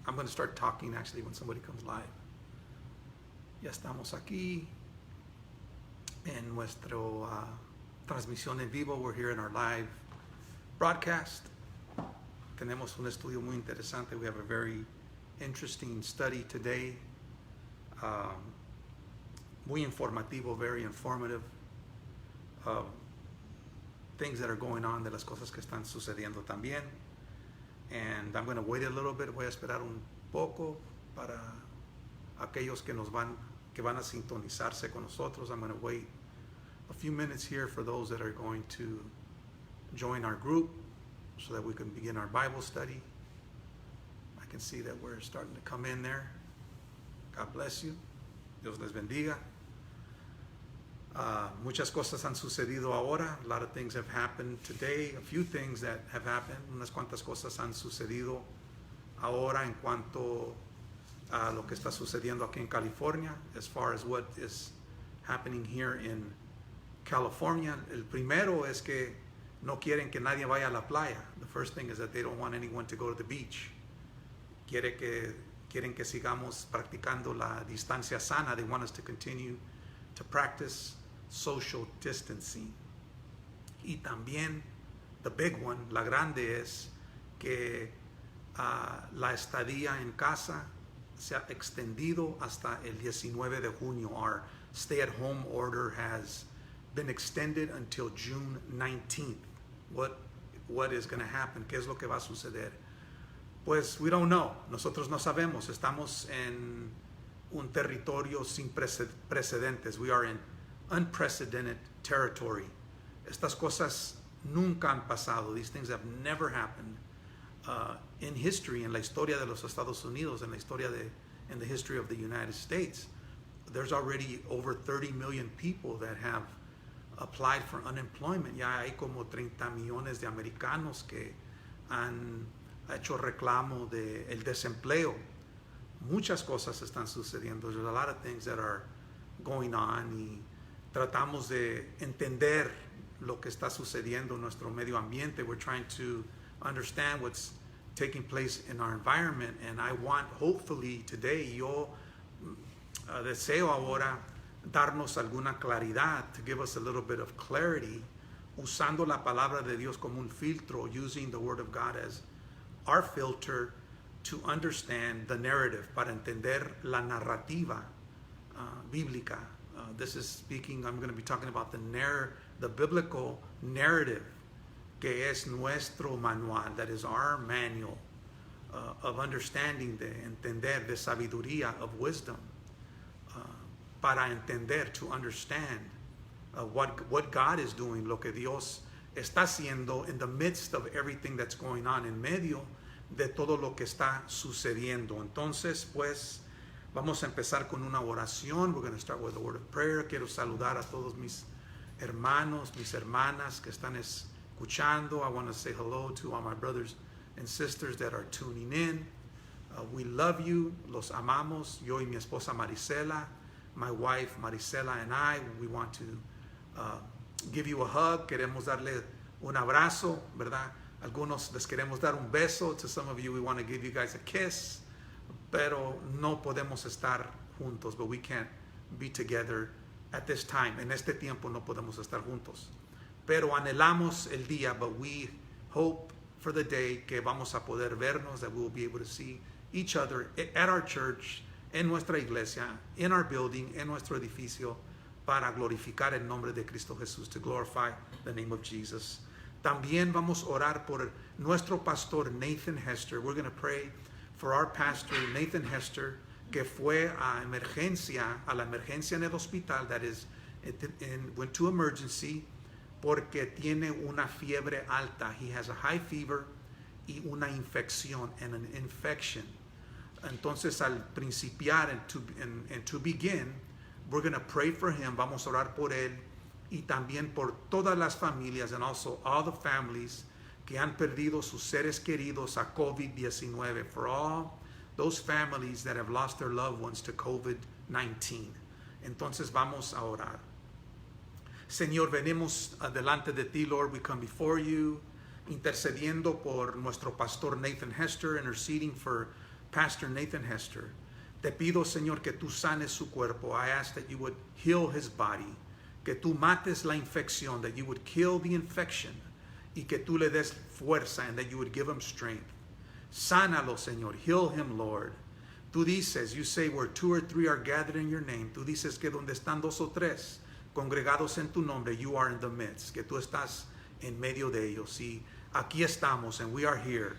I'm going to start talking actually when somebody comes live. Ya estamos aquí en nuestro transmisión en vivo. We're here in our live broadcast. Tenemos un estudio muy interesante. We have a very interesting study today. Muy informativo, very informative. Things that are going on, de las cosas que están sucediendo también. And I'm going to wait a little bit. Voy a esperar un poco para aquellos que van a sintonizarse con nosotros. I'm going to wait a few minutes here for those that are going to join our group so that we can begin our Bible study. I can see that we're starting to come in there. God bless you. Dios les bendiga. Muchas cosas han sucedido ahora. A lot of things have happened today. A few things that have happened. Unas cuantas cosas han sucedido ahora en cuanto a lo que está sucediendo aquí en California, as far as what is happening here in California. El primero es que no quieren que nadie vaya a la playa. The first thing is that they don't want anyone to go to the beach. Quieren que sigamos practicando la distancia sana. They want us to continue to practice social distancing. Y también, the big one, la grande es que la estadía en casa se ha extendido hasta el 19 de junio. Our stay-at-home order has been extended until June 19th. What is going to happen? ¿Qué es lo que va a suceder? Pues we don't know. Nosotros no sabemos. Estamos en un territorio sin precedentes. We are in unprecedented territory. Estas cosas nunca han pasado. These things have never happened in history, en la historia de los Estados Unidos, in the history of the United States. There's already over 30 million people that have applied for unemployment. Ya hay como 30 millones de americanos que han hecho reclamo de el desempleo. Muchas cosas están sucediendo. There's a lot of things that are going on y tratamos de entender lo que está sucediendo en nuestro medio ambiente. We're trying to understand what's taking place in our environment, and I want, hopefully today, yo deseo ahora darnos alguna claridad, to give us a little bit of clarity, usando la palabra de Dios como un filtro, using the Word of God as our filter to understand the narrative, para entender la narrativa bíblica. This is speaking, I'm going to be talking about the biblical narrative, que es nuestro manual, that is our manual of understanding, de entender, de sabiduría, of wisdom, para entender, to understand what God is doing, lo que Dios está haciendo in the midst of everything that's going on, en medio de todo lo que está sucediendo. Entonces, pues, vamos a empezar con una oración. We're going to start with a word of prayer. Quiero saludar a todos mis hermanos, mis hermanas que están escuchando. I want to say hello to all my brothers and sisters that are tuning in. We love you. Los amamos. Yo y mi esposa Marisela, my wife Marisela and I, we want to give you a hug. Queremos darle un abrazo, ¿verdad? Algunos les queremos dar un beso. To some of you, we want to give you guys a kiss. Pero no podemos estar juntos, but we can't be together at this time. En este tiempo no podemos estar juntos. Pero anhelamos el día, but we hope for the day que vamos a poder vernos, that we will be able to see each other at our church, en nuestra iglesia, in our building, en nuestro edificio, para glorificar el nombre de Cristo Jesús, to glorify the name of Jesus. También vamos a orar por nuestro pastor Nathan Hester. We're going to pray for our pastor Nathan Hester, que fue a la emergencia en el hospital, that is, went to emergency, porque tiene una fiebre alta. He has a high fever y una infección, and an infection. Entonces, al principiar and to begin, we're going to pray for him. Vamos a orar por él y también por todas las familias, and also all the families que han perdido sus seres queridos a COVID-19, for all those families that have lost their loved ones to COVID-19. Entonces vamos a orar. Señor, venimos delante de ti, Lord. We come before you intercediendo por nuestro pastor Nathan Hester, interceding for Pastor Nathan Hester. Te pido, Señor, que tú sanes su cuerpo. I ask that you would heal his body, que tú mates la infección, that you would kill the infection, y que tú le des fuerza, and that you would give him strength. Sánalo, Señor. Heal him, Lord. Tú dices, you say, where 2 or 3 are gathered in your name. Tú dices que donde están 2 o 3 congregados en tu nombre, you are in the midst, que tú estás en medio de ellos. Y aquí estamos, and we are here,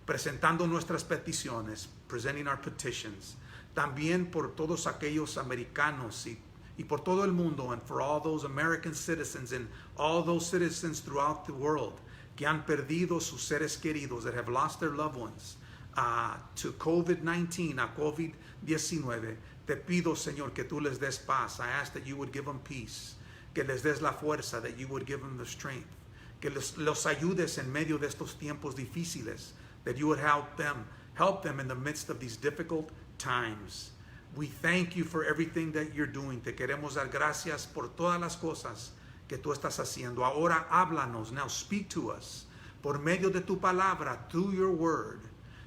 presentando nuestras peticiones, presenting our petitions. También por todos aquellos americanos y por todo el mundo, and for all those American citizens and all those citizens throughout the world que han perdido sus seres queridos, that have lost their loved ones to COVID-19, a COVID-19. Te pido, Señor, que tú les des paz. I ask that you would give them peace, que les des la fuerza, that you would give them the strength, que los ayudes en medio de estos tiempos difíciles, that you would help them in the midst of these difficult times. We thank you for everything that you're doing. Te queremos dar gracias por todas las cosas que tú estás haciendo. Ahora háblanos. Now speak to us. Por medio de tu palabra, through your word.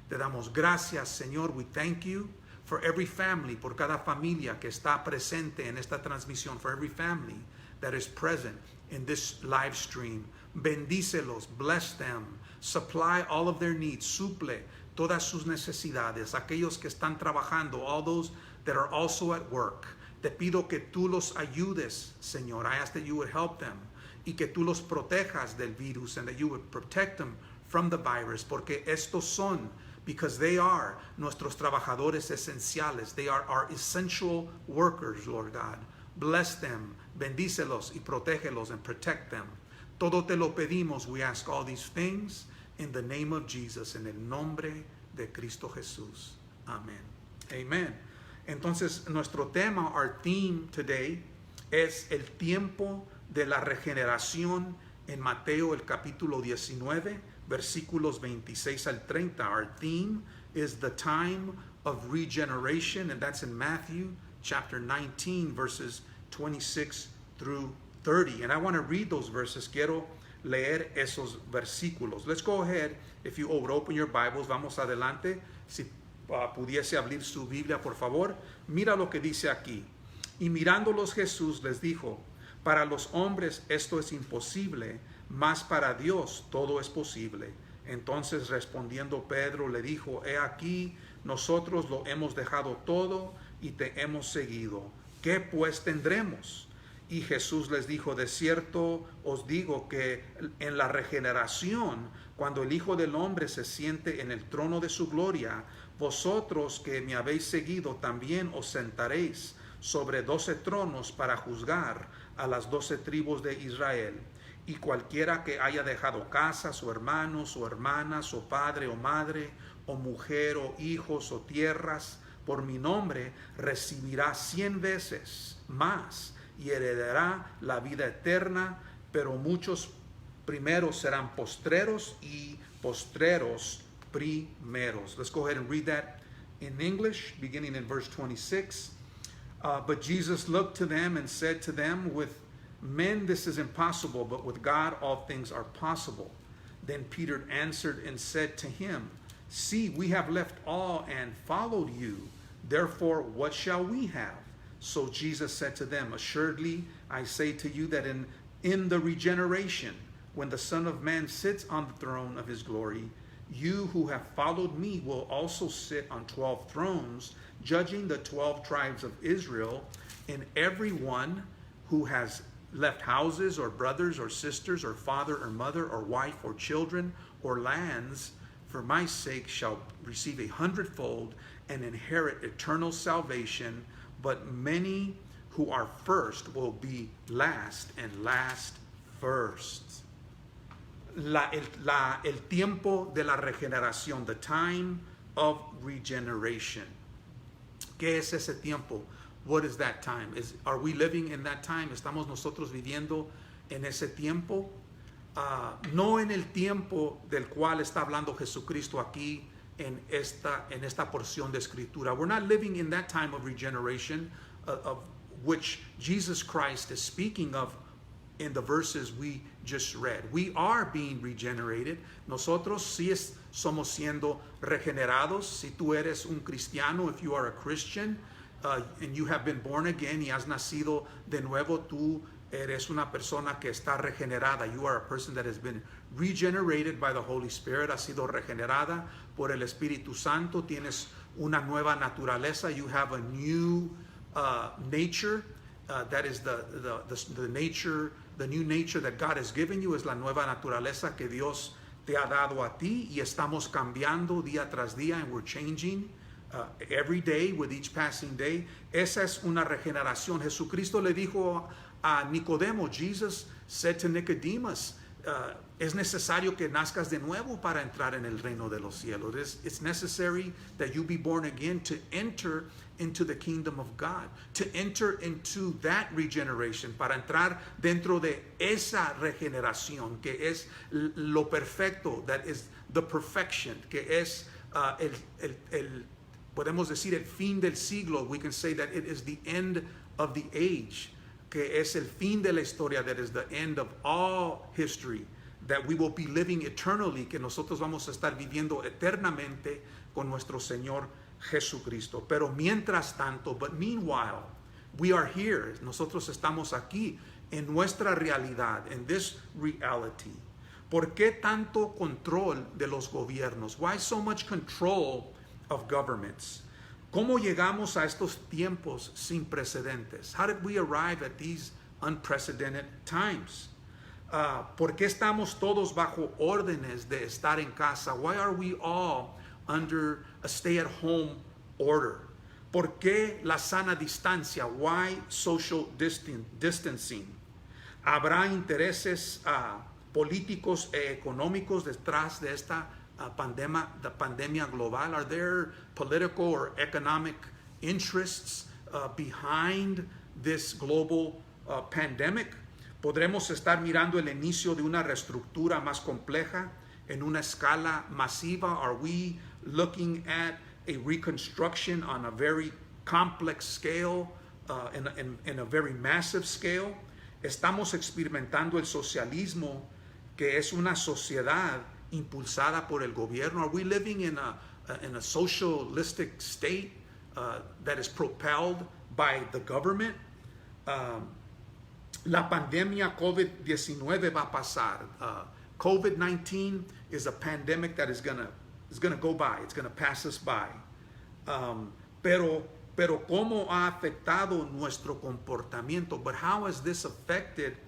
Te damos gracias, Señor. We thank you for every family, por cada familia que está presente en esta transmisión, for every family that is present in this live stream. Bendícelos, bless them, supply all of their needs, suple todas sus necesidades, aquellos que están trabajando, all those that are also at work. Te pido que tú los ayudes, Señor. I ask that you would help them, y que tú los protejas del virus, and that you would protect them from the virus, porque estos son, because they are nuestros trabajadores esenciales. They are our essential workers, Lord God. Bless them, bendícelos y protégelos, and protect them. Todo te lo pedimos. We ask all these things in the name of Jesus, en el nombre de Cristo Jesús. Amén. Amen. Entonces, nuestro tema, our theme today, es el tiempo de la regeneración en Mateo, el capítulo 19, versículos 26 al 30. Our theme is the time of regeneration, and that's in Matthew chapter 19, verses 26 through 30. And I want to read those verses. Quiero leer esos versículos. Let's go ahead. If you would open your Bibles, vamos adelante. Si pudiese abrir su Biblia, por favor. Mira lo que dice aquí. Y mirándolos Jesús les dijo, para los hombres esto es imposible, mas para Dios todo es posible. Entonces respondiendo Pedro le dijo, he aquí, nosotros lo hemos dejado todo y te hemos seguido. ¿Qué pues tendremos? Y Jesús les dijo, de cierto os digo que en la regeneración, cuando el Hijo del Hombre se siente en el trono de su gloria, vosotros que me habéis seguido también os sentaréis sobre 12 tronos para juzgar a las 12 tribus de Israel. Y cualquiera que haya dejado casas, o hermanos, o hermanas, o padre, o madre, o mujer, o hijos, o tierras, por mi nombre, recibirá 100 veces más y heredará la vida eterna, pero muchos primeros serán postreros y postreros primeros. Let's go ahead and read that in English, beginning in verse 26. But Jesus looked to them and said to them, with men this is impossible, but with God all things are possible. Then Peter answered and said to him, see, we have left all and followed you. Therefore, what shall we have? So Jesus said to them, assuredly, I say to you that in the regeneration, when the Son of Man sits on the throne of his glory, you who have followed me will also sit on 12 thrones, judging the 12 tribes of Israel. And everyone who has left houses or brothers or sisters or father or mother or wife or children or lands for my sake shall receive 100-fold and inherit eternal salvation. But many who are first will be last, and last first. El tiempo de la regeneración, the time of regeneration. ¿Qué es ese tiempo? What is that time? Are we living in that time? ¿Estamos nosotros viviendo en ese tiempo? No en el tiempo del cual está hablando Jesucristo aquí en esta porción de escritura. We're not living in that time of regeneration of which Jesus Christ is speaking of in the verses we just read. We are being regenerated. Nosotros sí somos siendo regenerados. Si tú eres un cristiano, if you are a Christian, and you have been born again y has nacido de nuevo, tú eres una persona que está regenerada. You are a person that has been regenerated by the Holy Spirit. Has sido regenerada por el Espíritu Santo. Tienes una nueva naturaleza. You have a new nature. That is the nature, the new nature that God has given you. Es la nueva naturaleza que Dios te ha dado a ti. Y estamos cambiando día tras día, and we're changing every day with each passing day. Esa es una regeneración. Jesucristo le dijo a Nicodemo, Jesus said to Nicodemus, es necesario que nazcas de nuevo para entrar en el reino de los cielos. It's necessary that you be born again to enter into the kingdom of God, to enter into that regeneration, para entrar dentro de esa regeneración que es lo perfecto, that is the perfection, que es podemos decir el fin del siglo. We can say that it is the end of the age, que es el fin de la historia, that is the end of all history, that we will be living eternally, que nosotros vamos a estar viviendo eternamente con nuestro Señor Jesucristo. Pero mientras tanto, but meanwhile, we are here. Nosotros estamos aquí en nuestra realidad, in this reality. ¿Por qué tanto control de los gobiernos? Why so much control of governments? ¿Cómo llegamos a estos tiempos sin precedentes? How did we arrive at these unprecedented times? ¿Por qué estamos todos bajo órdenes de estar en casa? Why are we all under a stay-at-home order? ¿Por qué la sana distancia? Why social distancing? ¿Habrá intereses políticos e económicos detrás de esta pandemia global? Are there political or economic interests behind this global pandemic? ¿Podremos estar mirando el inicio de una reestructura más compleja en una escala masiva? Are we looking at a reconstruction on a very complex scale, in a very massive scale? ¿Estamos experimentando el socialismo, que es una sociedad impulsada por el gobierno? Are we living in a socialistic state that is propelled by the government? La pandemia COVID-19 va a pasar. COVID-19 is a pandemic that is gonna go by. It's gonna pass us by. Pero ¿cómo ha afectado nuestro comportamiento? But how has this affected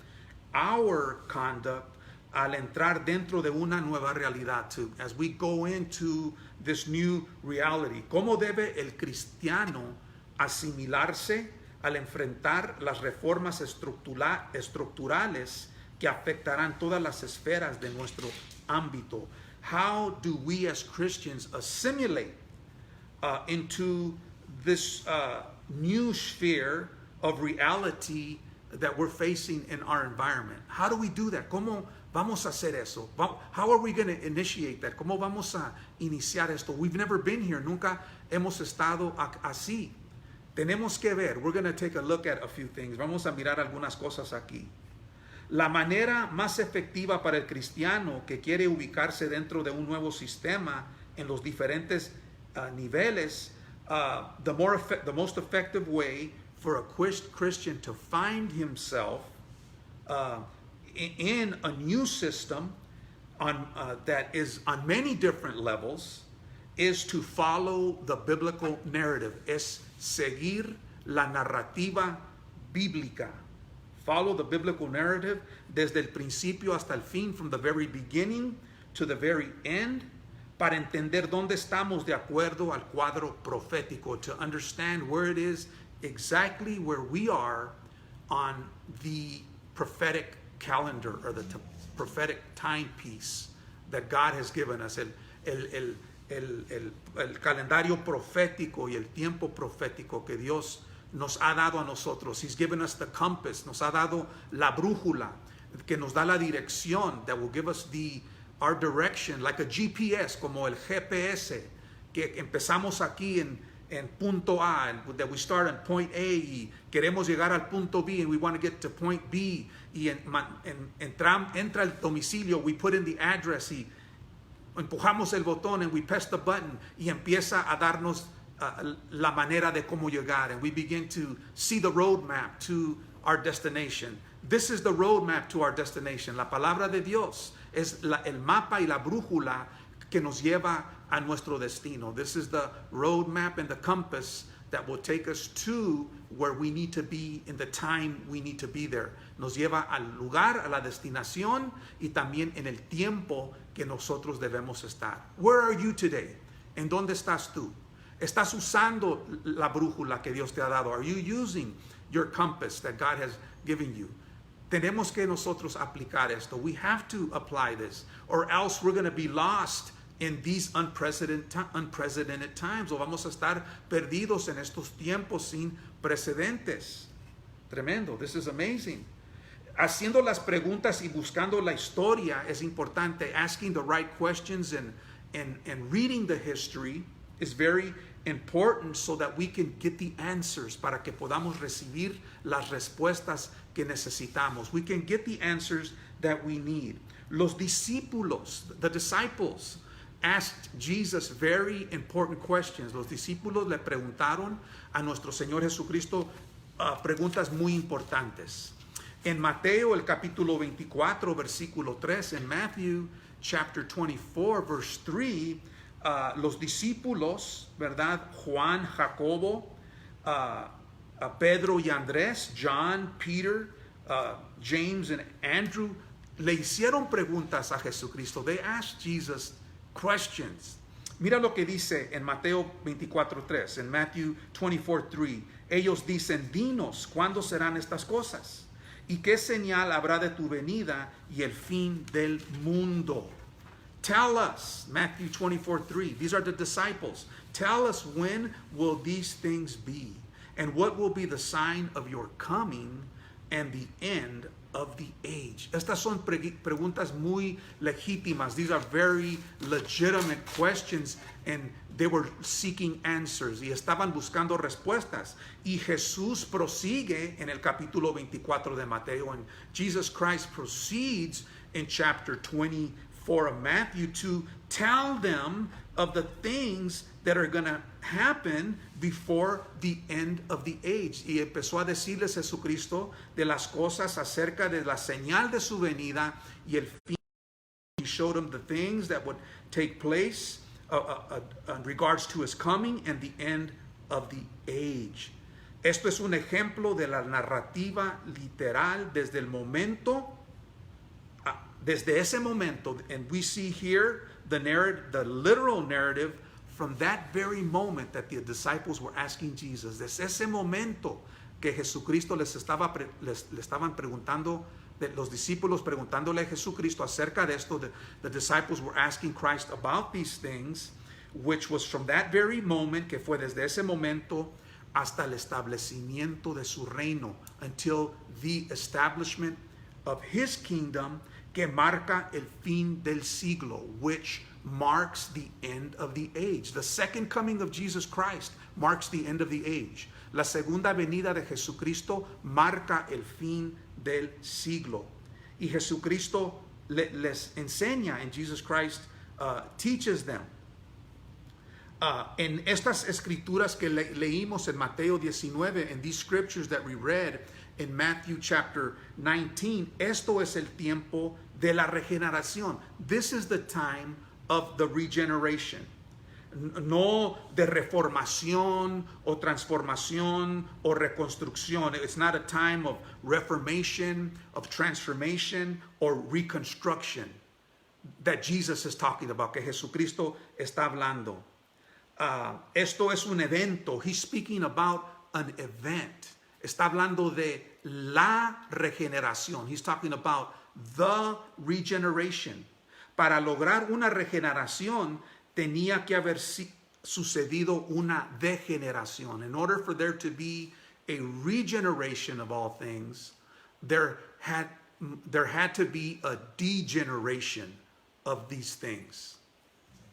our conduct al entrar dentro de una nueva realidad, as we go into this new reality? ¿Cómo debe el cristiano asimilarse al enfrentar las reformas estructurales que afectarán todas las esferas de nuestro ámbito? How do we as Christians assimilate into this new sphere of reality that we're facing in our environment? How do we do that? ¿Cómo vamos a hacer eso? How are we going to initiate that? ¿Cómo vamos a iniciar esto? We've never been here. Nunca hemos estado así. Tenemos que ver. We're going to take a look at a few things. Vamos a mirar algunas cosas aquí. La manera más efectiva para el cristiano que quiere ubicarse dentro de un nuevo sistema en los diferentes niveles, the most effective way for a Christian to find himself in a new system that is on many different levels is to follow the biblical narrative. Es seguir la narrativa bíblica. Follow the biblical narrative desde el principio hasta el fin, from the very beginning to the very end, para entender dónde estamos de acuerdo al cuadro profético, to understand where it is exactly where we are on the prophetic calendar or the prophetic timepiece that God has given us. El calendario profético y el tiempo profético que Dios nos ha dado a nosotros. He's given us the compass, nos ha dado la brújula, que nos da la dirección, that will give us our direction, like a GPS, como el GPS, que empezamos aquí en en punto A, that we start at point A y queremos llegar al punto B and we want to get to point B y entra el domicilio, we put in the address y empujamos el botón and we press the button y empieza a darnos la manera de cómo llegar, and we begin to see the roadmap to our destination. This is the roadmap to our destination. La palabra de Dios es el mapa y la brújula que nos lleva a nuestro destino. This is the roadmap and the compass that will take us to where we need to be in the time we need to be there. Nos lleva al lugar, a la destinación y también en el tiempo que nosotros debemos estar. Where are you today? ¿En dónde estás tú? ¿Estás usando la brújula que Dios te ha dado? Are you using your compass that God has given you? Tenemos que nosotros aplicar esto. We have to apply this, or else we're going to be lost in these unprecedented times, o vamos a estar perdidos en estos tiempos sin precedentes. Tremendo. This is amazing. Haciendo las preguntas y buscando la historia es importante. Asking the right questions and reading the history is very important so that we can get the answers, para que podamos recibir las respuestas que necesitamos. We can get the answers that we need. Los discípulos, the disciples, asked Jesus very important questions. Los discípulos le preguntaron a nuestro Señor Jesucristo preguntas muy importantes. En Mateo, el capítulo 24, versículo 3, en Matthew chapter 24, verse 3, los discípulos, ¿verdad? Juan, Jacobo, Pedro y Andrés, John, Peter, James and Andrew, le hicieron preguntas a Jesucristo. They asked Jesus questions. Mira lo que dice en Mateo 24:3, en Matthew 24:3. Ellos dicen, dinos, ¿cuándo serán estas cosas? ¿Y qué señal habrá de tu venida y el fin del mundo? Tell us, Matthew 24:3. These are the disciples. Tell us, when will these things be? And what will be the sign of your coming and the end of the age? Estas son preguntas muy legítimas. These are very legitimate questions, and they were seeking answers. Y estaban buscando respuestas. Y Jesús prosigue en el capítulo 24 de Mateo, and Jesus Christ proceeds in chapter 24 of Matthew to tell them of the things that are going to happen before the end of the age. Y empezó a decirles Jesucristo de las cosas acerca de la señal de su venida y el fin. He showed them the things that would take place in regards to his coming and the end of the age. Esto es un ejemplo de la narrativa literal desde el momento, desde ese momento, and we see here the literal narrative from that very moment that the disciples were asking Jesus. Desde ese momento que Jesucristo le estaban preguntando, los discípulos preguntándole a Jesucristo acerca de esto, the disciples were asking Christ about these things, which was from that very moment, que fue desde ese momento hasta el establecimiento de su reino, until the establishment of his kingdom, que marca el fin del siglo, which marks the end of the age. The second coming of Jesus Christ marks the end of the age. La segunda venida de Jesucristo marca el fin del siglo. Y Jesucristo les enseña, and Jesus Christ teaches them. En estas escrituras que leímos en Mateo 19, in these scriptures that we read in Matthew chapter 19, esto es el tiempo de la regeneración. This is the time of the regeneration. No de reformación o transformación o reconstrucción. It's not a time of reformation, of transformation or reconstruction that Jesus is talking about, que Jesucristo está hablando. Esto es un evento. He's speaking about an event. Está hablando de la regeneración. He's talking about the regeneration. Para lograr una regeneración tenía que haber sucedido una degeneración. In order for there to be a regeneration of all things, there had to be a degeneration of these things.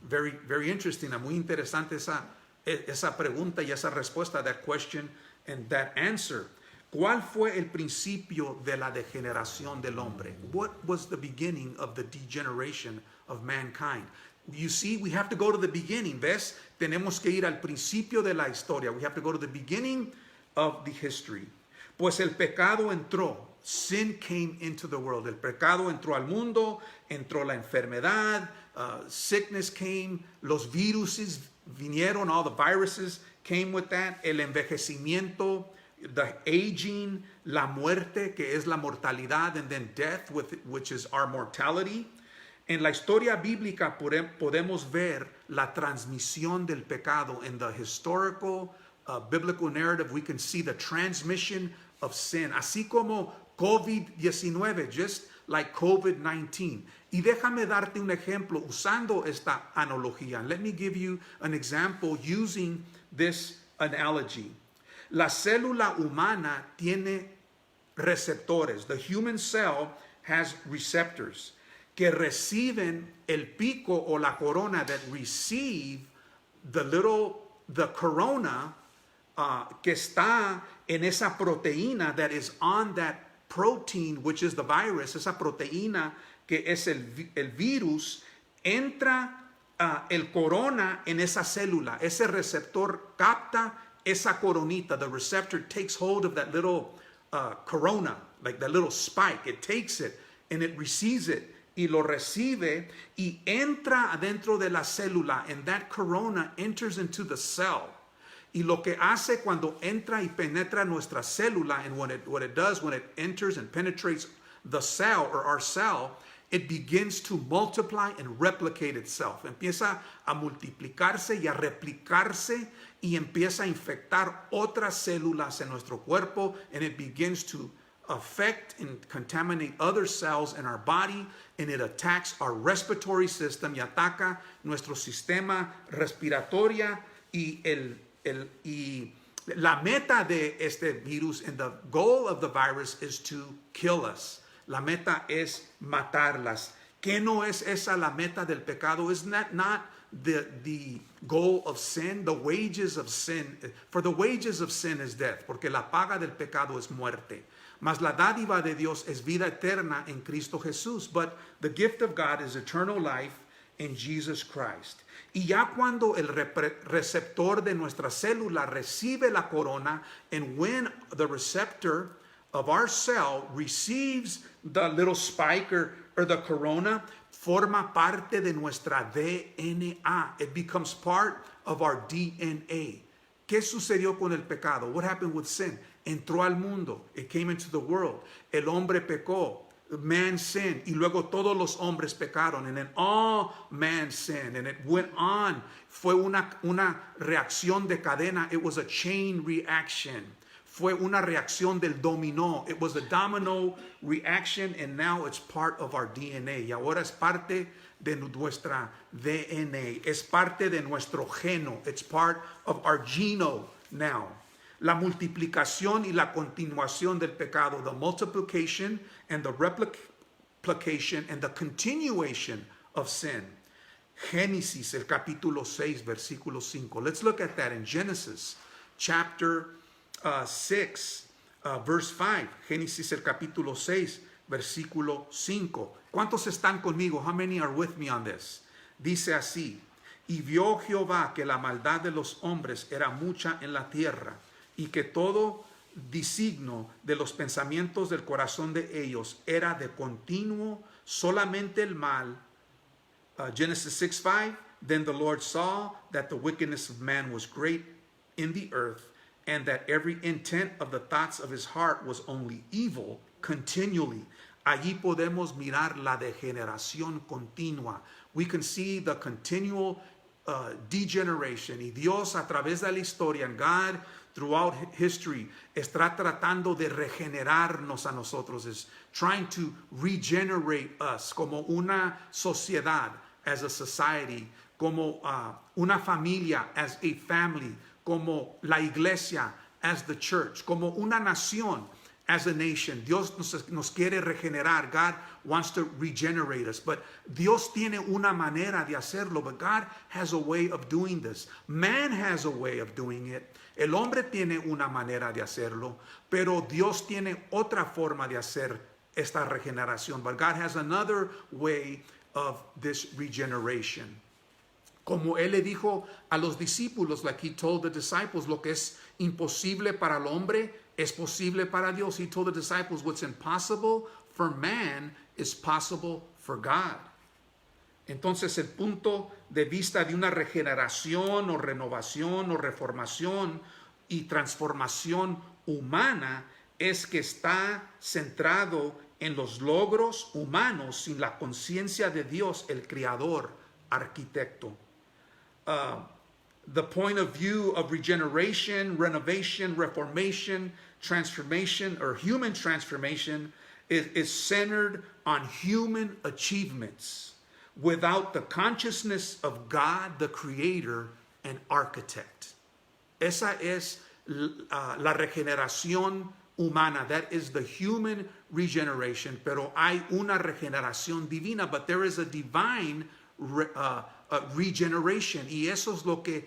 Very, very interesting. Muy interesante esa esa pregunta y esa respuesta, that question and that answer. ¿Cuál fue el principio de la degeneración del hombre? What was the beginning of the degeneration of mankind? You see, we have to go to the beginning. ¿Ves? Tenemos que ir al principio de la historia. We have to go to the beginning of the history. Pues el pecado entró. Sin came into the world. El pecado entró al mundo, entró la enfermedad, sickness came, los viruses vinieron, all the viruses came with that, el envejecimiento, the aging, la muerte, que es la mortalidad, and then death, which is our mortality. En la historia bíblica podemos ver la transmisión del pecado. In the historical biblical narrative, we can see the transmission of sin, así como COVID-19, just like COVID-19. Y déjame darte un ejemplo usando esta analogía. Let me give you an example using this analogy. La célula humana tiene receptores. The human cell has receptors que reciben el pico o la corona, that receive the corona que está en esa proteína that is on that protein, which is the virus, esa proteína que es el virus, entra el corona en esa célula. Ese receptor capta esa coronita. The receptor takes hold of that little corona, like that little spike. It takes it and it receives it. Y lo recibe y entra adentro de la célula, and that corona enters into the cell. Y lo que hace cuando entra y penetra nuestra célula, and what it does when it enters and penetrates the cell or our cell, it begins to multiply and replicate itself. Empieza a multiplicarse y a replicarse y empieza a infectar otras células en nuestro cuerpo, and it begins to affect and contaminate other cells in our body, and it attacks our respiratory system y ataca nuestro sistema respiratorio y la meta de este virus, and the goal of the virus is to kill us. La meta es matarlas. ¿Qué no es esa la meta del pecado? Isn't that not the goal of sin? The wages of sin, for the wages of sin is death, porque la paga del pecado es muerte. Mas la dádiva de Dios es vida eterna en Cristo Jesús. But the gift of God is eternal life in Jesus Christ. Y ya cuando el receptor de nuestra célula recibe la corona, and when the receptor of our cell receives the little spike or the corona, forma parte de nuestra DNA. It becomes part of our DNA. ¿Qué sucedió con el pecado? What happened with sin? Entró al mundo. It came into the world. El hombre pecó. Man sinned. Y luego todos los hombres pecaron. And then all man sinned. And it went on. Fue una reacción de cadena. It was a chain reaction. Fue una reacción del dominó. It was a domino reaction, and now it's part of our DNA. Y ahora es parte de nuestra DNA. Es parte de nuestro geno. It's part of our geno now. La multiplicación y la continuación del pecado. The multiplication and the replication and the continuation of sin. Génesis, el capítulo 6, versículo 5. Let's look at that in Genesis chapter 6, verse 5. Génesis el capítulo 6, versículo 5. ¿Cuántos están conmigo? How many are with me on this? Dice así: y vio Jehová que la maldad de los hombres era mucha en la tierra, y que todo designio de los pensamientos del corazón de ellos era de continuo solamente el mal. Genesis 6:5. Then the Lord saw that the wickedness of man was great in the earth, and that every intent of the thoughts of his heart was only evil continually. Allí podemos mirar la degeneración continua. We can see the continual degeneration. Y Dios, a través de la historia, and God throughout history, está tratando de regenerarnos a nosotros, is trying to regenerate us como una sociedad, as a society, como una familia, as a family, como la iglesia, as the church, como una nación, as a nation. Dios nos quiere regenerar. God wants to regenerate us. But Dios tiene una manera de hacerlo. But God has a way of doing this. Man has a way of doing it. El hombre tiene una manera de hacerlo. Pero Dios tiene otra forma de hacer esta regeneración. But God has another way of this regeneration. Como Él le dijo a los discípulos, like He told the disciples, lo que es imposible para el hombre es posible para Dios. He told the disciples, what's impossible for man is possible for God. Entonces el punto de vista de una regeneración o renovación o reformación y transformación humana es que está centrado en los logros humanos sin la conciencia de Dios, el creador, arquitecto. The point of view of regeneration, renovation, reformation, transformation, or human transformation is centered on human achievements without the consciousness of God, the creator and architect. Esa es la regeneración humana. That is the human regeneration. Pero hay una regeneración divina, but there is a divine regeneration, y eso es lo que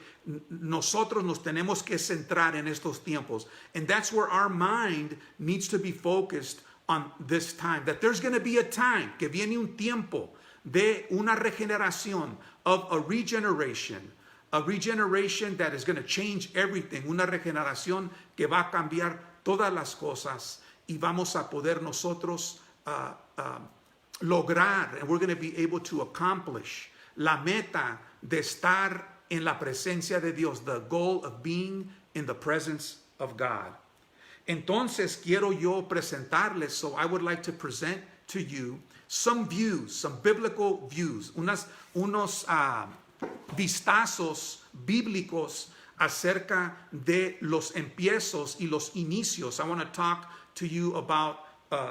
nosotros nos tenemos que centrar en estos tiempos. And that's where our mind needs to be focused on this time, that there's going to be a time, que viene un tiempo de una regeneración, of a regeneration that is going to change everything, una regeneración que va a cambiar todas las cosas, y vamos a poder nosotros lograr, and we're going to be able to accomplish la meta de estar en la presencia de Dios, the goal of being in the presence of God. Entonces quiero yo presentarles, so I would like to present to you some views, some biblical views, unos vistazos bíblicos acerca de los empiezos y los inicios. I want to talk to you about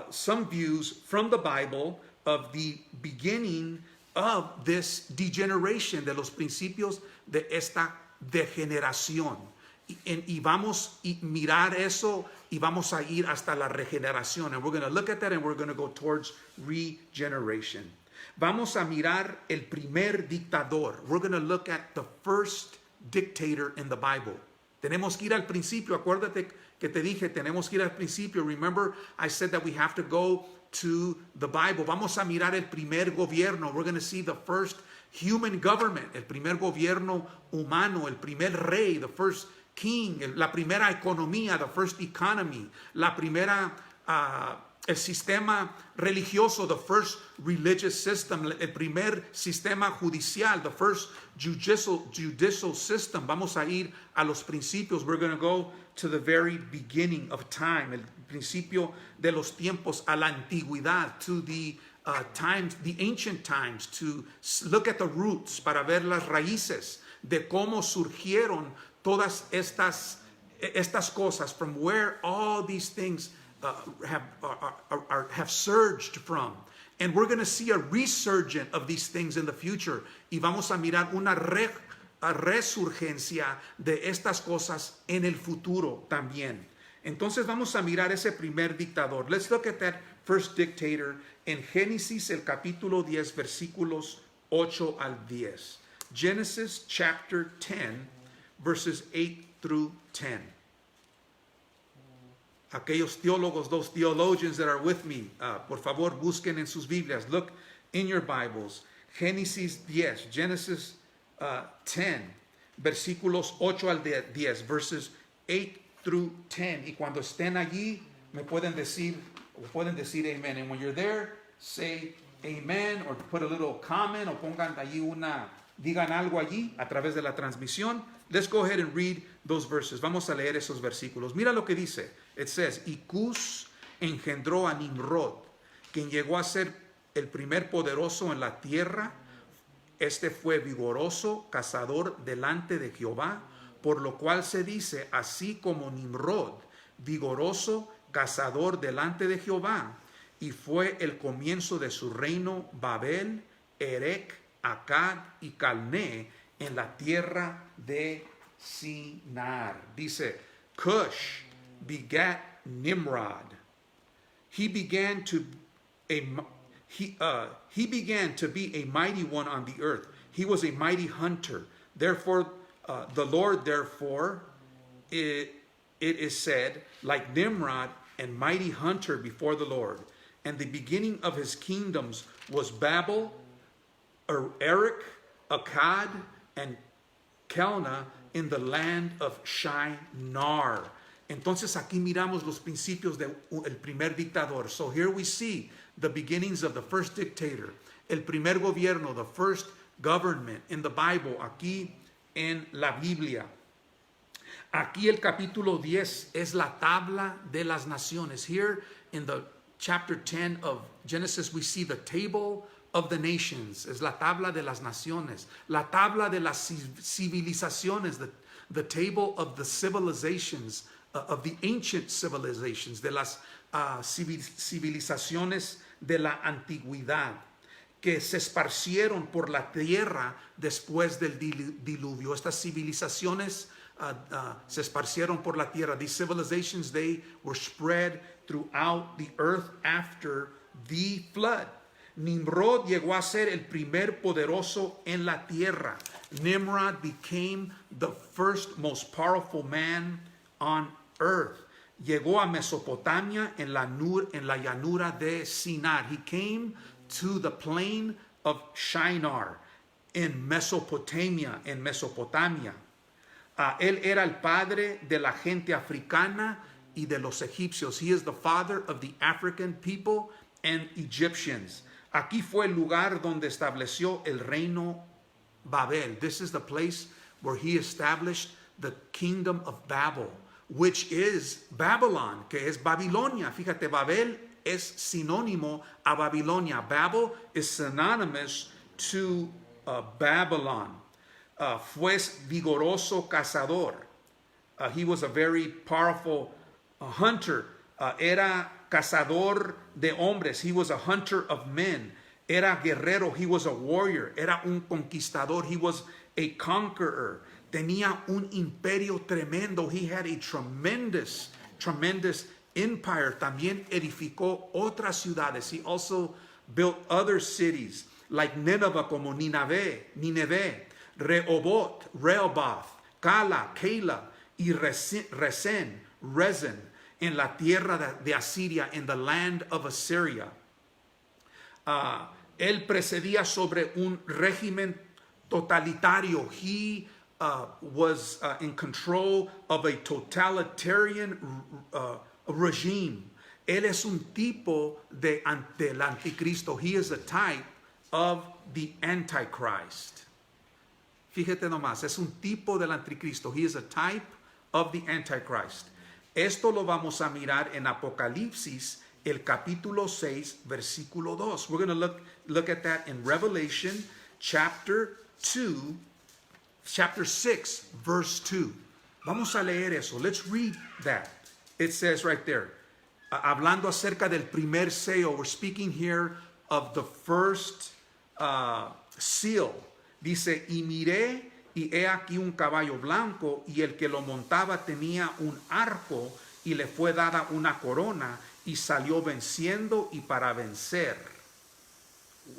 some views from the Bible of the beginning of this degeneration, de los principios de esta degeneración. Y vamos a mirar eso y vamos a ir hasta la regeneración. And we're going to look at that and we're going to go towards regeneration. Vamos a mirar el primer dictador. We're going to look at the first dictator in the Bible. Tenemos que ir al principio. Acuérdate que te dije, tenemos que ir al principio. Remember, I said that we have to go to the Bible. Vamos a mirar el primer gobierno. We're going to see the first human government, el primer gobierno humano, el primer rey, the first king, la primera economía, the first economy, la primera, el sistema religioso, the first religious system, el primer sistema judicial, the first judicial system. Vamos a ir a los principios. We're going to go to the very beginning of time, el principio de los tiempos, a la antigüedad, to the times, the ancient times, to look at the roots, para ver las raíces de cómo surgieron todas estas cosas, from where all these things have surged from. And we're going to see a resurgence of these things in the future. Y vamos a mirar una resurgencia de estas cosas en el futuro también. Entonces vamos a mirar ese primer dictador. Let's look at that first dictator en Génesis, el capítulo 10, versículos 8 al 10. Genesis chapter 10, verses 8 through 10. Aquellos teólogos, those theologians that are with me, por favor, busquen en sus Biblias. Look in your Bibles. Genesis 10, versículos 8 al 10, verses 8 through 10. Y cuando estén allí, me pueden decir amen. And when you're there, say amen, or put a little comment, o pongan allí digan algo allí a través de la transmisión. Let's go ahead and read those verses. Vamos a leer esos versículos. Mira lo que dice. It says, y Cus engendró a Nimrod, quien llegó a ser el primer poderoso en la tierra. Este fue vigoroso, cazador delante de Jehová, por lo cual se dice, así como Nimrod, vigoroso, cazador delante de Jehová. Y fue el comienzo de su reino Babel, Erec, Akkad y Calné en la tierra de Sinar. Dice, Cush begat Nimrod. he began to be a mighty one on the earth. He was a mighty hunter. Therefore, the Lord, therefore, it is said, like Nimrod, and mighty hunter before the Lord. And the beginning of his kingdoms was Babel, Erech, Akkad, and Calneh in the land of Shinar. Entonces aquí miramos los principios del primer dictador. So here we see the beginnings of the first dictator, el primer gobierno, the first government in the Bible, aquí en la Biblia. Aquí el capítulo 10 es la tabla de las naciones. Here in the chapter 10 of Genesis, we see the table of the nations. Es la tabla de las naciones. La tabla de las civilizaciones, the table of the civilizations, of the ancient civilizations, de las civilizaciones de la antigüedad, que se esparcieron por la tierra después del diluvio. Estas civilizaciones se esparcieron por la tierra. These civilizations, they were spread throughout the earth after the flood. Nimrod llegó a ser el primer poderoso en la tierra. Nimrod became the first most powerful man on earth. Llegó a Mesopotamia en la llanura de Sinar. He came to the plain of Shinar in Mesopotamia, Él era el padre de la gente africana y de los egipcios. He is the father of the African people and Egyptians. Aquí fue el lugar donde estableció el reino Babel. This is the place where he established the kingdom of Babel, which is Babylon, que es Babilonia. Fíjate, Babel es sinónimo a Babilonia. Babel is synonymous to Babylon. Fue vigoroso cazador. He was a very powerful hunter. Era cazador de hombres. He was a hunter of men. Era guerrero. He was a warrior. Era un conquistador. He was a conqueror. Tenía un imperio tremendo. He had a tremendous empire. También edificó otras ciudades. He also built other cities like Nineveh, como Nineveh, Rehoboth, Cala, y Rezin, en la tierra de Asiria, in the land of Assyria. Él precedía sobre un régimen totalitario. He was in control of a totalitarian regime. Él es un tipo del anticristo. He is a type of the Antichrist. Fíjate nomás, es un tipo del anticristo. He is a type of the Antichrist. Esto lo vamos a mirar en Apocalipsis, el capítulo 6, versículo 2. We're going to look at that in Revelation chapter 6, verse 2. Vamos a leer eso. Let's read that. It says right there, hablando acerca del primer sello, we're speaking here of the first seal. Dice, y miré, y he aquí un caballo blanco, y el que lo montaba tenía un arco, y le fue dada una corona, y salió venciendo y para vencer.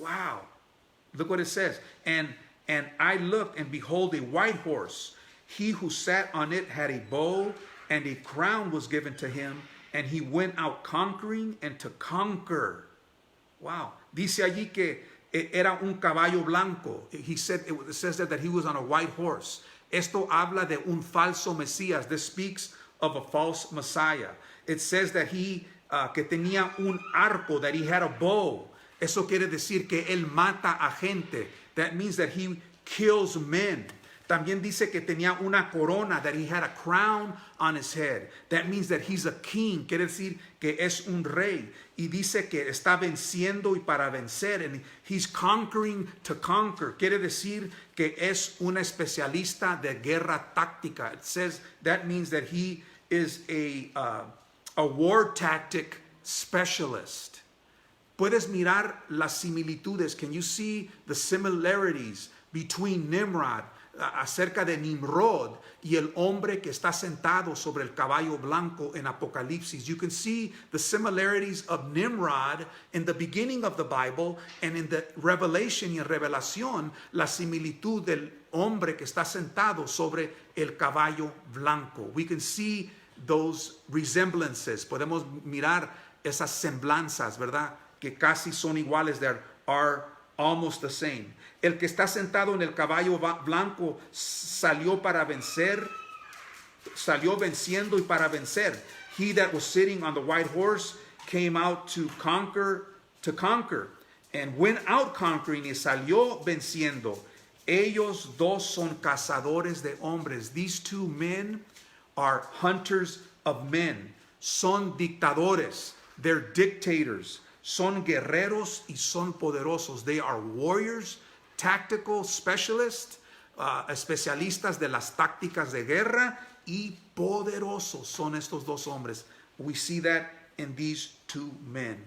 Wow. Look what it says. And I looked, and behold, a white horse. He who sat on it had a bow, and a crown was given to him, and he went out conquering and to conquer. Wow. Dice allí que era un caballo blanco. It says that he was on a white horse. Esto habla de un falso Mesías. This speaks of a false Messiah. It says that he que tenía un arco, that he had a bow. Eso quiere decir que él mata a gente. That means that he kills men. También dice que tenía una corona, that he had a crown on his head. That means that he's a king. Quiere decir que es un rey. Y dice que está venciendo y para vencer. And he's conquering to conquer. Quiere decir que es un especialista de guerra táctica. It says that means that he is a war tactic specialist. Puedes mirar las similitudes. Can you see the similarities between Nimrod, acerca de Nimrod y el hombre que está sentado sobre el caballo blanco en Apocalipsis. You can see the similarities of Nimrod in the beginning of the Bible, and in the Revelation y en Revelación la similitud del hombre que está sentado sobre el caballo blanco. We can see those resemblances. Podemos mirar esas semblanzas, ¿verdad? Que casi son iguales. They are almost the same. El que está sentado en el caballo blanco salió venciendo y para vencer. He that was sitting on the white horse came out to conquer, and went out conquering, y salió venciendo. Ellos dos son cazadores de hombres. These two men are hunters of men. Son dictadores. They're dictators. Son guerreros y son poderosos. They are warriors, tactical specialists, especialistas de las tácticas de guerra, y poderosos son estos dos hombres. We see that in these two men.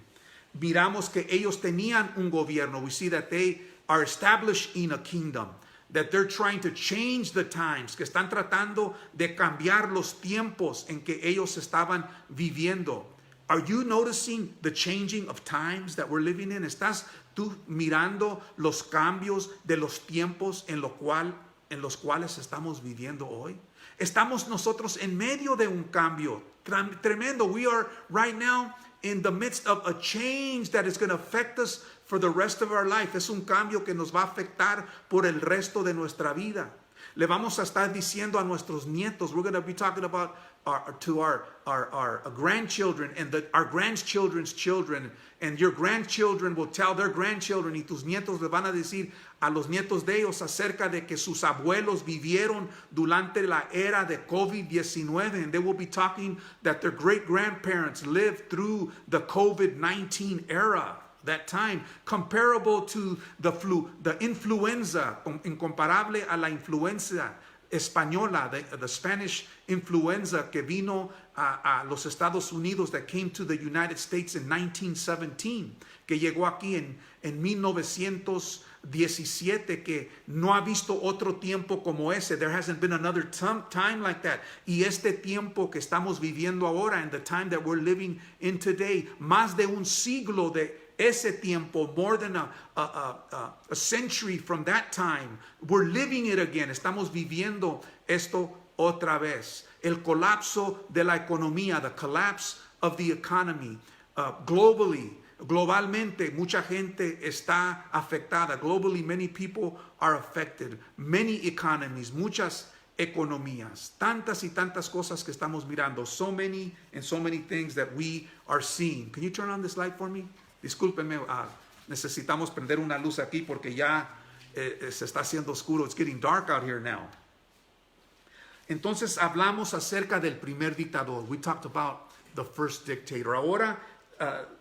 Miramos que ellos tenían un gobierno. We see that they are established in a kingdom, that they're trying to change the times, que están tratando de cambiar los tiempos en que ellos estaban viviendo. Are you noticing the changing of times that we're living in? ¿Estás tú mirando los cambios de los tiempos en los cuales estamos viviendo hoy? Estamos nosotros en medio de un cambio tremendo. We are right now in the midst of a change that is going to affect us for the rest of our life. Es un cambio que nos va a afectar por el resto de nuestra vida. Le vamos a estar diciendo a nuestros nietos, we're going to be talking about our grandchildren and our grandchildren's children, and your grandchildren will tell their grandchildren, y tus nietos le van a decir a los nietos de ellos acerca de que sus abuelos vivieron durante la era de COVID-19, and they will be talking that their great-grandparents lived through the COVID-19 era. That time, comparable to the influenza, incomparable a la influenza española, the Spanish influenza que vino a los Estados Unidos, that came to the United States in 1917, que llegó aquí en 1917, que no ha visto otro tiempo como ese. There hasn't been another time like that. Y este tiempo que estamos viviendo ahora, and the time that we're living in today, más de un siglo de ese tiempo, more than a century from that time, we're living it again. Estamos viviendo esto otra vez. El colapso de la economía, the collapse of the economy. Globalmente, mucha gente está afectada. Globally, many people are affected. Many economies, muchas economías. Tantas y tantas cosas que estamos mirando. So many and so many things that we are seeing. Can you turn on this light for me? Discúlpenme, necesitamos prender una luz aquí porque ya se está haciendo oscuro. It's getting dark out here now. Entonces hablamos acerca del primer dictador. We talked about the first dictator. Ahora,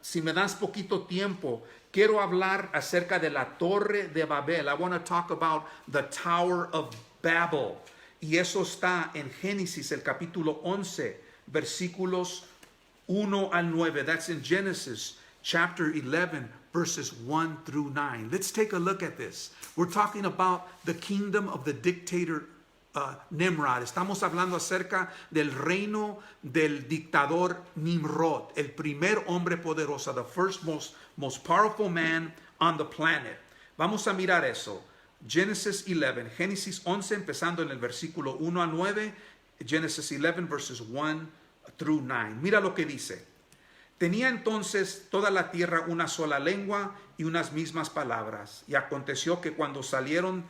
si me das poquito tiempo, quiero hablar acerca de la Torre de Babel. I want to talk about the Tower of Babel. Y eso está en Génesis, el capítulo 11, versículos 1 al 9. That's in Genesis chapter 11, verses 1 through 9. Let's take a look at this. We're talking about the kingdom of the dictator Nimrod. Estamos hablando acerca del reino del dictador Nimrod, el primer hombre poderoso, the first most powerful man on the planet. Vamos a mirar eso. Genesis 11, Génesis 11, empezando en el versículo 1 a 9, Genesis 11, verses 1 through 9. Mira lo que dice. Tenía entonces toda la tierra una sola lengua y unas mismas palabras. Y aconteció que cuando salieron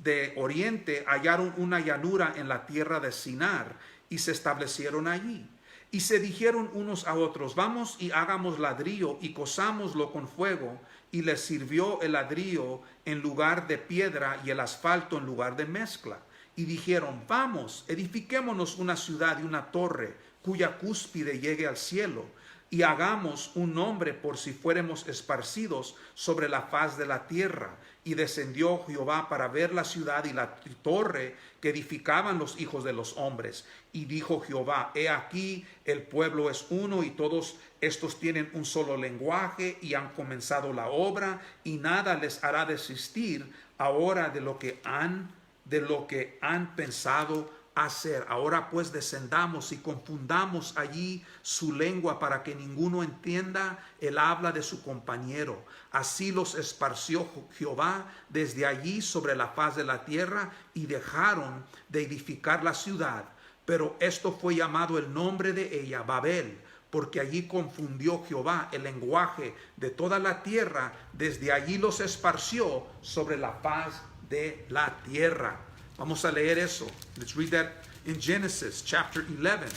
de oriente hallaron una llanura en la tierra de Sinar y se establecieron allí. Y se dijeron unos a otros, vamos y hagamos ladrillo y cosámoslo con fuego. Y les sirvió el ladrillo en lugar de piedra y el asfalto en lugar de mezcla. Y dijeron, vamos, edifiquémonos una ciudad y una torre cuya cúspide llegue al cielo. Y hagamos un nombre por si fuéramos esparcidos sobre la faz de la tierra. Y descendió Jehová para ver la ciudad y la torre que edificaban los hijos de los hombres. Y dijo Jehová, he aquí el pueblo es uno y todos estos tienen un solo lenguaje y han comenzado la obra y nada les hará desistir ahora de lo que han de lo que han pensado hacer. Ahora pues descendamos y confundamos allí su lengua para que ninguno entienda el habla de su compañero. Así los esparció Jehová desde allí sobre la faz de la tierra y dejaron de edificar la ciudad. Pero esto fue llamado el nombre de ella Babel, porque allí confundió Jehová el lenguaje de toda la tierra. Desde allí los esparció sobre la faz de la tierra. Vamos a leer eso. Let's read that in Genesis chapter 11,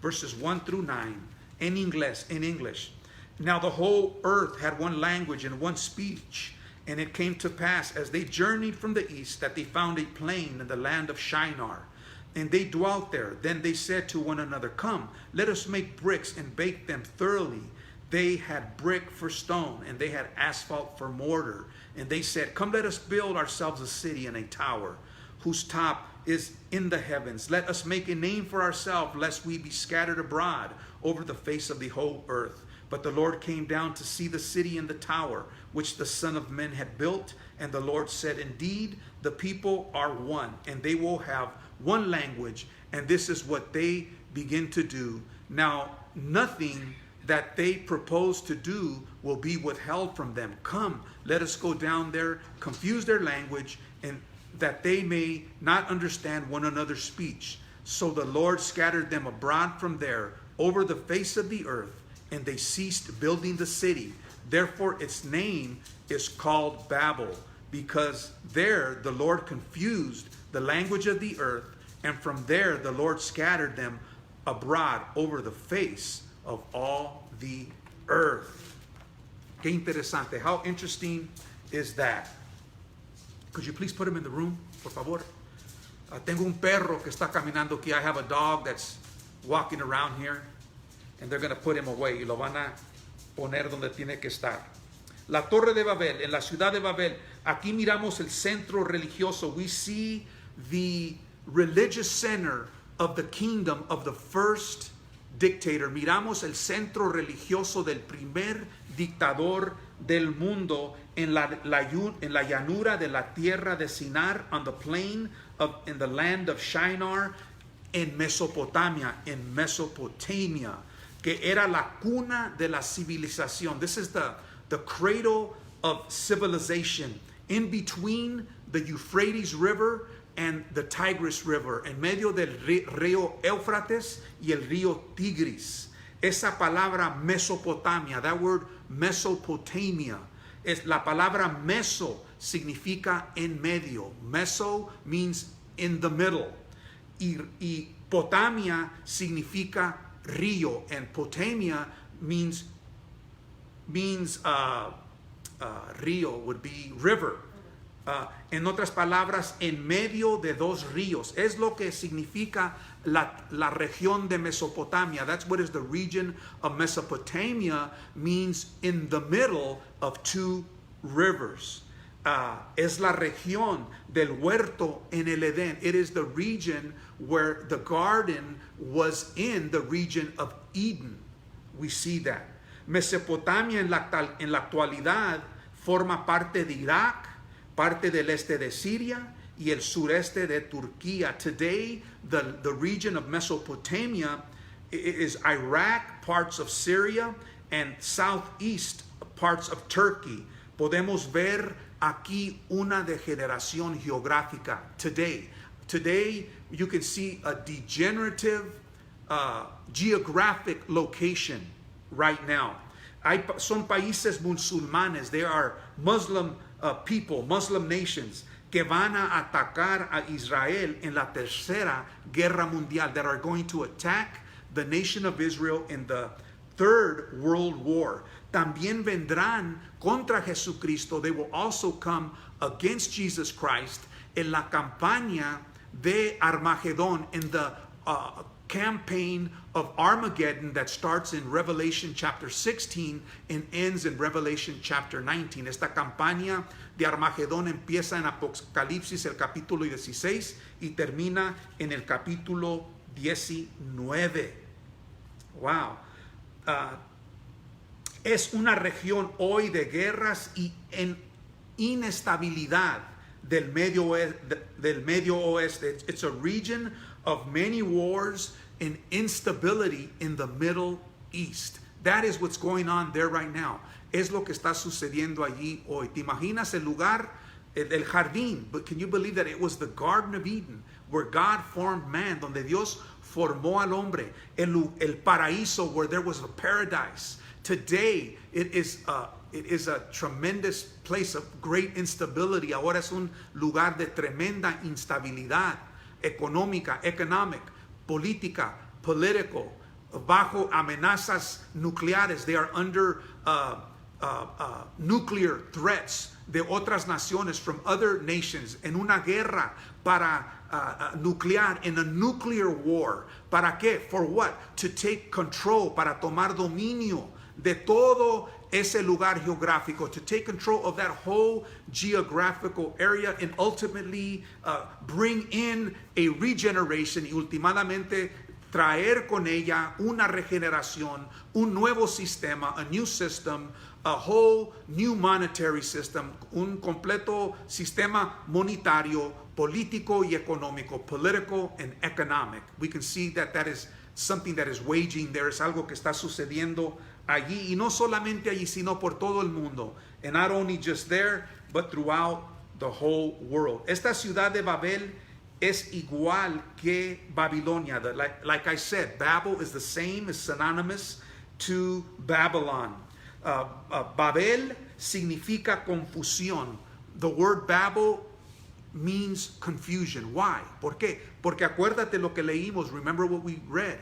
verses 1 through 9, in English. Now the whole earth had one language and one speech. And it came to pass, as they journeyed from the east, that they found a plain in the land of Shinar. And they dwelt there. Then they said to one another, Come, let us make bricks and bake them thoroughly. They had brick for stone, and they had asphalt for mortar. And they said, Come, let us build ourselves a city and a tower, whose top is in the heavens. Let us make a name for ourselves, lest we be scattered abroad over the face of the whole earth. But the Lord came down to see the city and the tower, which the Son of Man had built. And the Lord said, Indeed, the people are one, and they will have one language, and this is what they begin to do. Now, nothing that they propose to do will be withheld from them. Come, let us go down there, confuse their language, and that they may not understand one another's speech. So the Lord scattered them abroad from there over the face of the earth, and they ceased building the city. Therefore its name is called Babel, because there the Lord confused the language of the earth, and from there the Lord scattered them abroad over the face of all the earth. Qué interesante. How interesting is that? Could you please put him in the room, por favor? Tengo un perro que está caminando aquí. I have a dog that's walking around here, and they're going to put him away. Y lo van a poner donde tiene que estar. La Torre de Babel, en la ciudad de Babel. Aquí miramos el centro religioso. We see the religious center of the kingdom of the first dictator. Miramos el centro religioso del primer dictador del mundo en la llanura de la tierra de Sinar, on the plain in the land of Shinar, en Mesopotamia, que era la cuna de la civilización. This is the cradle of civilization, in between the Euphrates River and the Tigris River, en medio del río Éufrates y el río Tigris. Esa palabra Mesopotamia, that word Mesopotamia, es la palabra meso, significa en medio. Meso means in the middle. Y Potamia significa río, and Potamia means río would be river. En otras palabras, en medio de dos ríos. Es lo que significa la región de Mesopotamia. That's what is the region of Mesopotamia, means in the middle of two rivers. Es la región del huerto en el Edén. It is the region where the garden was in the region of Eden. We see that. Mesopotamia en la actualidad forma parte de Irak, parte del este de Siria y el sureste de Turquía. Today, the region of Mesopotamia is Iraq, parts of Syria, and southeast parts of Turkey. Podemos ver aquí una degeneración geográfica. Today, you can see a degenerative geographic location right now. Son países musulmanes. There are Muslim people, Muslim nations, que van a atacar a Israel en la tercera guerra mundial, that are going to attack the nation of Israel in the Third World War. También vendrán contra Jesucristo. They will also come against Jesus Christ en la campaña de Armagedón, in the campaign of Armageddon that starts in Revelation chapter 16 and ends in Revelation chapter 19. Esta campaña de Armagedón empieza en Apocalipsis el capítulo 16 y termina en el capítulo 19. Wow. Es una región hoy de guerras y en inestabilidad del Medio Oeste. It's a region of many wars and instability in the Middle East. That is what's going on there right now. Es lo que está sucediendo allí hoy. ¿Te imaginas el lugar, el jardín? But can you believe that it was the Garden of Eden, where God formed man, donde Dios formó al hombre, el paraíso, where there was a paradise. Today, it is a tremendous place of great instability. Ahora es un lugar de tremenda instabilidad económica, economic, política, political, bajo amenazas nucleares. They are under nuclear threats de otras naciones, from other nations, en una guerra nuclear, in a nuclear war. ¿Para qué? For what? To take control, para tomar dominio de todo ese lugar geográfico, to take control of that whole geographical area, and ultimately bring in a regeneration, y últimamente traer con ella una regeneración, un nuevo sistema, a new system, a whole new monetary system, un completo sistema monetario, político y económico, political and economic. We can see that that is something that is waging there, es algo que está sucediendo allí, y no solamente allí, sino por todo el mundo, and not only just there, but throughout the whole world. Esta ciudad de Babel es igual que Babilonia. Like I said, Babel is the same, is synonymous to Babylon. Babel significa confusión. The word Babel means confusion. Why? ¿Por qué? Porque acuérdate lo que leímos. Remember what we read.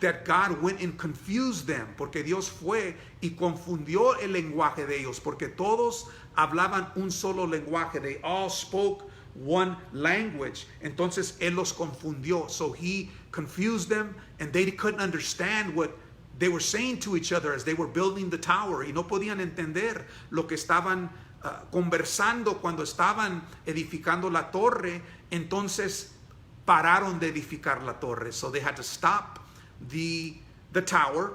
That God went and confused them. Porque Dios fue y confundió el lenguaje de ellos. Porque todos hablaban un solo lenguaje. They all spoke one language. Entonces Él los confundió. So He confused them, and they couldn't understand what they were saying to each other as they were building the tower. Y no podían entender lo que estaban conversando cuando estaban edificando la torre. Entonces pararon de edificar la torre. So they had to stop the tower,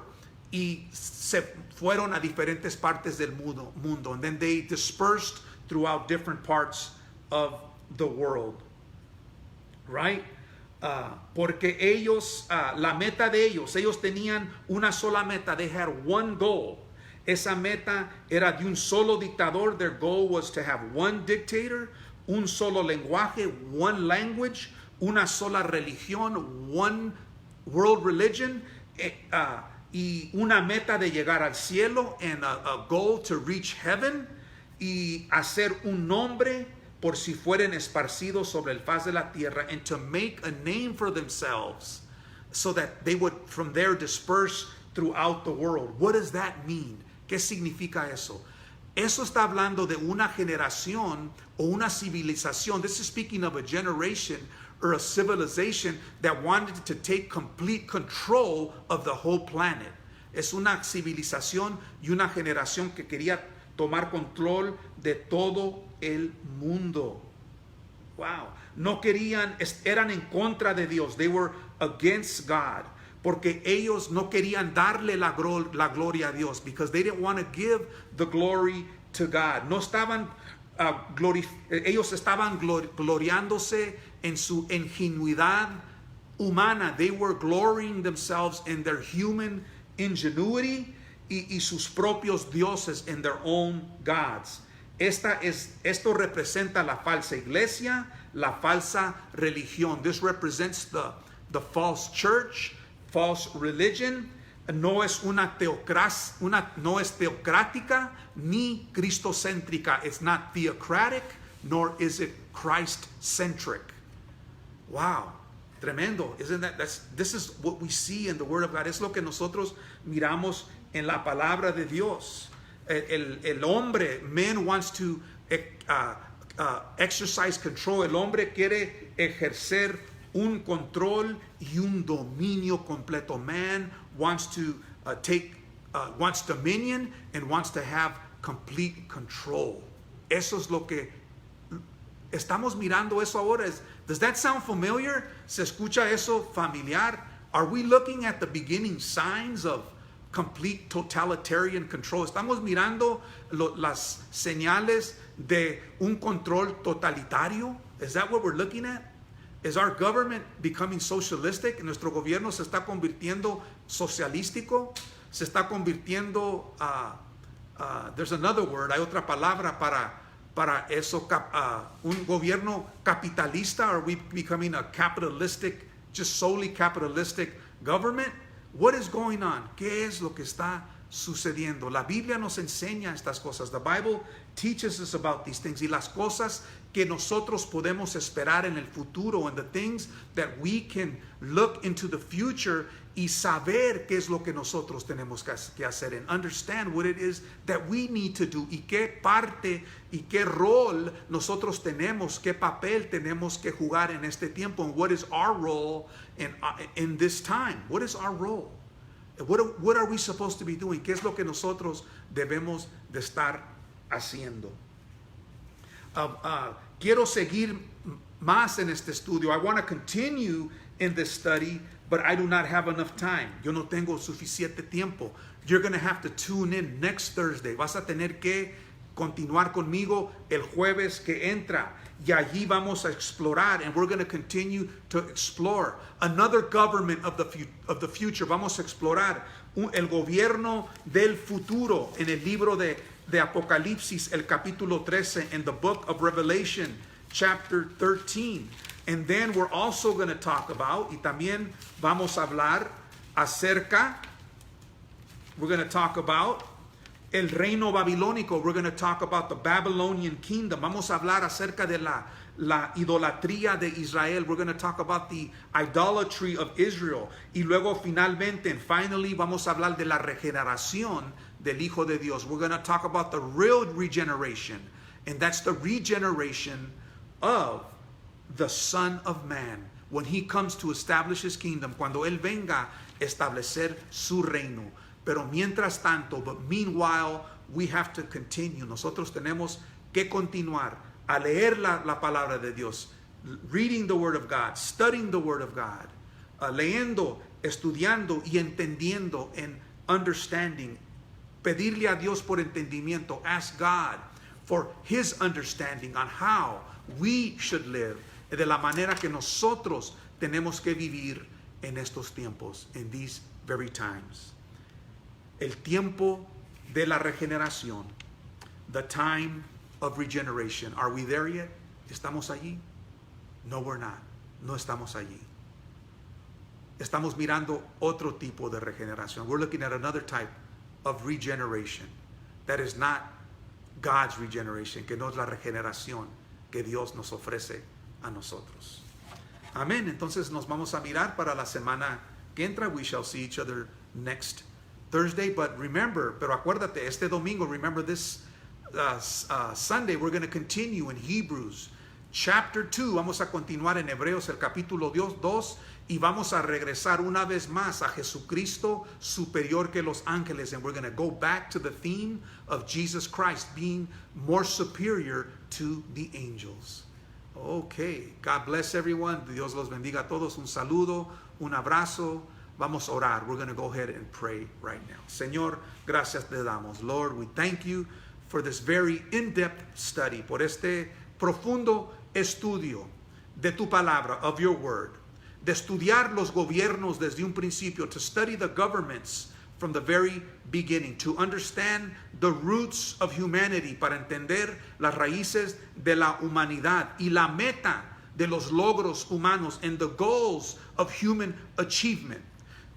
y se fueron a diferentes partes del mundo. And then they dispersed throughout different parts of the world. Right? Porque ellos, la meta de ellos tenían una sola meta. They had one goal. Esa meta era de un solo dictador. Their goal was to have one dictator, un solo lenguaje, one language, una sola religión, one world religion, y una meta de llegar al cielo, and a goal to reach heaven, y hacer un nombre por si fueren esparcidos sobre el faz de la tierra, and to make a name for themselves so that they would from there disperse throughout the world. What does that mean? ¿Qué significa eso? Eso está hablando de una generación o una civilización. This is speaking of a generation or a civilization that wanted to take complete control of the whole planet. Es una civilización y una generación que quería tomar control de todo el mundo. Wow. No querían, eran en contra de Dios. They were against God. Porque ellos no querían darle la gloria a Dios. Because they didn't want to give the glory to God. No estaban, ellos estaban gloriándose en su ingenuidad humana. They were glorying themselves in their human ingenuity y sus propios dioses, in their own gods. Esto representa la falsa iglesia, la falsa religión. This represents the false church, false religion. No es no es teocrática ni cristocéntrica. It's not theocratic, nor is it Christ-centric. Wow, tremendo. Isn't that? This is what we see in the Word of God. Es lo que nosotros miramos en la palabra de Dios. El hombre, man wants to exercise control. El hombre quiere ejercer un control y un dominio completo. Man wants to wants dominion and wants to have complete control. Eso es lo que estamos mirando eso ahora. Does that sound familiar? ¿Se escucha eso familiar? Are we looking at the beginning signs of complete totalitarian control. Estamos mirando las señales de un control totalitario. Is that what we're looking at? Is our government becoming socialistic? Nuestro gobierno se está convirtiendo socialístico. Se está convirtiendo, there's another word, hay otra palabra para eso, un gobierno capitalista. Are we becoming a capitalistic, just solely capitalistic government? What is going on? ¿Qué es lo que está sucediendo? La Biblia nos enseña estas cosas. The Bible teaches us about these things. Y las cosas que nosotros podemos esperar en el futuro, and the things that we can look into the future y saber qué es lo que nosotros tenemos que hacer, and understand what it is that we need to do, y qué parte y qué rol nosotros tenemos, qué papel tenemos que jugar en este tiempo, and what is our role in this time. What is our role? What are we supposed to be doing? ¿Qué es lo que nosotros debemos de estar haciendo? Quiero seguir más en este estudio. I want to continue in this study, but I do not have enough time. Yo no tengo suficiente tiempo. You're going to have to tune in next Thursday. Vas a tener que continuar conmigo el jueves que entra. Y allí vamos a explorar, and we're going to continue to explore another government of the future. Vamos a explorar el gobierno del futuro en el libro de Apocalipsis, el capítulo 13, in the book of Revelation, chapter 13. And then we're also going to talk about, y también vamos a hablar acerca, we're going to talk about el reino babilónico. We're going to talk about the Babylonian kingdom. Vamos a hablar acerca de la idolatría de Israel. We're going to talk about the idolatry of Israel. Y luego finalmente, and finally, vamos a hablar de la regeneración del Hijo de Dios. We're going to talk about the real regeneration. And that's the regeneration of the Son of Man. When he comes to establish his kingdom. Cuando él venga a establecer su reino. Pero mientras tanto, but meanwhile, we have to continue. Nosotros tenemos que continuar a leer la palabra de Dios, reading the Word of God, studying the Word of God, leyendo, estudiando y entendiendo and understanding. Pedirle a Dios por entendimiento. Ask God for His understanding on how we should live, de la manera que nosotros tenemos que vivir en estos tiempos, in these very times. El tiempo de la regeneración. The time of regeneration. Are we there yet? ¿Estamos allí? No, we're not. No estamos allí. Estamos mirando otro tipo de regeneración. We're looking at another type of regeneration. That is not God's regeneration, que no es la regeneración que Dios nos ofrece a nosotros. Amén. Entonces nos vamos a mirar para la semana que entra. We shall see each other next Thursday, but remember, pero acuérdate, este domingo, remember this Sunday, we're going to continue in Hebrews chapter 2. Vamos a continuar en Hebreos el capítulo 2 y vamos a regresar una vez más a Jesucristo superior que los ángeles, and we're going to go back to the theme of Jesus Christ being more superior to the angels. Okay, God bless everyone. Dios los bendiga a todos. Un saludo, un abrazo. Vamos a orar. We're going to go ahead and pray right now. Señor, gracias te damos. Lord, we thank you for this very in-depth study, por este profundo estudio de tu palabra, of your word, de estudiar los gobiernos desde un principio, to study the governments from the very beginning, to understand the roots of humanity, para entender las raíces de la humanidad y la meta de los logros humanos, and the goals of human achievement.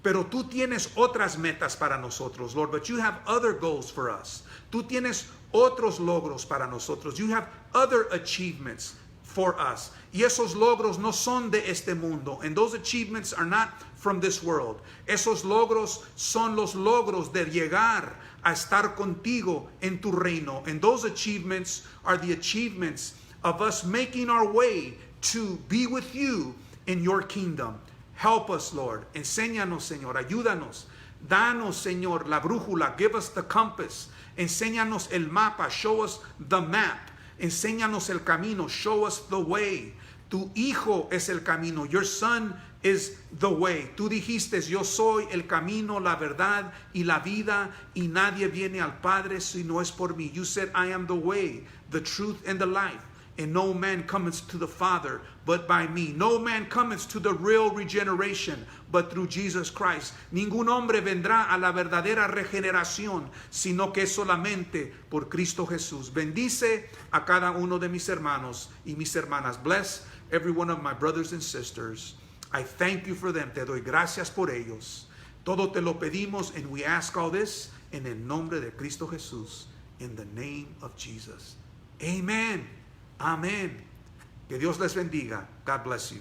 Pero tú tienes otras metas para nosotros, Lord, but you have other goals for us. Tú tienes otros logros para nosotros. You have other achievements for us. Y esos logros no son de este mundo. And those achievements are not from this world. Esos logros son los logros de llegar a estar contigo en tu reino. And those achievements are the achievements of us making our way to be with you in your kingdom. Help us, Lord. Enséñanos, Señor. Ayúdanos. Danos, Señor, la brújula. Give us the compass. Enséñanos el mapa. Show us the map. Enséñanos el camino. Show us the way. Tu Hijo es el camino. Your Son is the way. Tú dijiste, yo soy el camino, la verdad y la vida, y nadie viene al Padre si no es por mí. You said, I am the way, the truth, and the life. And no man cometh to the Father but by me. No man cometh to the real regeneration but through Jesus Christ. Ningún hombre vendrá a la verdadera regeneración, sino que solamente por Cristo Jesús. Bendice a cada uno de mis hermanos y mis hermanas. Bless every one of my brothers and sisters. I thank you for them. Te doy gracias por ellos. Todo te lo pedimos, and we ask all this en el nombre de Cristo Jesús. In the name of Jesus. Amen. Amén. Que Dios les bendiga. God bless you.